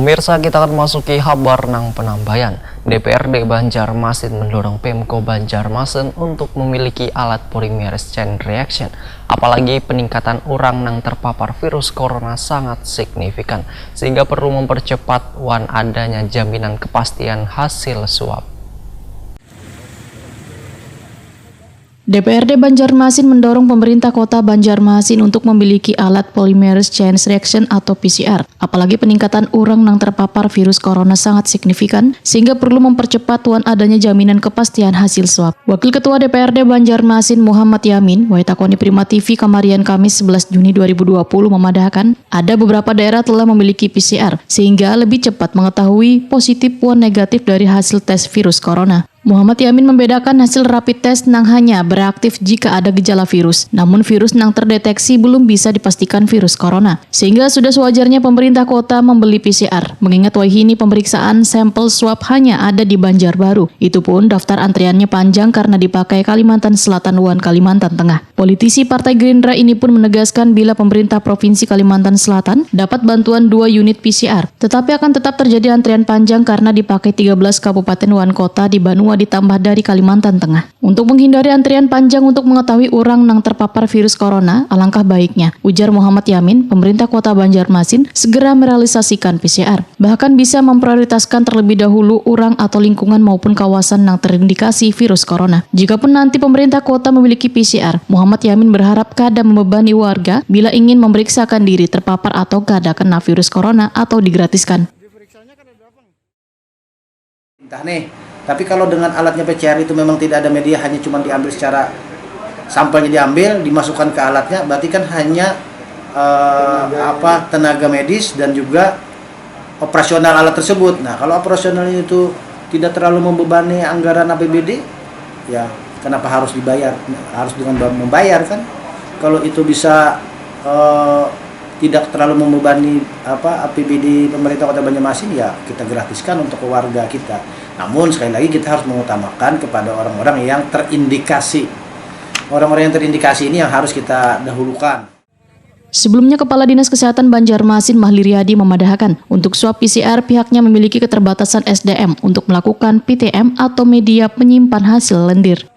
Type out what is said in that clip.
Pemirsa, kita akan masuki kabar nang penambayan. DPRD Banjarmasin mendorong Pemko Banjarmasin untuk memiliki alat polymerase chain reaction. Apalagi peningkatan orang nang terpapar virus corona sangat signifikan, sehingga perlu mempercepat adanya jaminan kepastian hasil swab. DPRD Banjarmasin mendorong pemerintah kota Banjarmasin untuk memiliki alat polymerase chain reaction atau PCR. Apalagi peningkatan orang yang terpapar virus corona sangat signifikan, sehingga perlu mempercepat adanya jaminan kepastian hasil swab. Wakil Ketua DPRD Banjarmasin Muhammad Yamin, Waitakoni Prima TV Kamarian Kamis 11 Juni 2020 memadahkan, ada beberapa daerah telah memiliki PCR, sehingga lebih cepat mengetahui positif negatif dari hasil tes virus corona. Muhammad Yamin membedakan hasil rapid test nang hanya bereaktif jika ada gejala virus, namun virus nang terdeteksi belum bisa dipastikan virus corona. Sehingga sudah sewajarnya pemerintah kota membeli PCR, mengingat wahini pemeriksaan sampel swab hanya ada di Banjarbaru. Itu pun daftar antriannya panjang karena dipakai Kalimantan Selatan dan Kalimantan Tengah. Politisi Partai Gerindra ini pun menegaskan bila pemerintah Provinsi Kalimantan Selatan dapat bantuan 2 unit PCR, tetapi akan tetap terjadi antrian panjang karena dipakai 13 kabupaten dan kota di Banua ditambah dari Kalimantan Tengah. Untuk menghindari antrian panjang untuk mengetahui orang yang terpapar virus corona, alangkah baiknya, ujar Muhammad Yamin, pemerintah kota Banjarmasin segera merealisasikan PCR. Bahkan bisa memprioritaskan terlebih dahulu orang atau lingkungan maupun kawasan yang terindikasi virus corona. Jikapun nanti pemerintah kota memiliki PCR, Muhammad Yamin berharap kada membebani warga bila ingin memeriksakan diri terpapar atau kada kena virus corona atau digratiskan. Entah nih, tapi kalau dengan alatnya PCR itu memang tidak ada media, hanya cuma diambil secara sampelnya diambil, dimasukkan ke alatnya, berarti kan hanya tenaga medis dan juga operasional alat tersebut. Nah, kalau operasionalnya itu tidak terlalu membebani anggaran APBD, ya kenapa harus dibayar? Harus dengan membayar kan? Kalau itu bisa tidak terlalu membebani APBD pemerintah Kota Banjarmasin, ya kita gratiskan untuk warga kita. Namun sekali lagi kita harus mengutamakan kepada orang-orang yang terindikasi. Orang-orang yang terindikasi ini yang harus kita dahulukan. Sebelumnya, Kepala Dinas Kesehatan Banjarmasin Mahli Riyadi memadahkan untuk swab PCR pihaknya memiliki keterbatasan SDM untuk melakukan PTM atau media penyimpan hasil lendir.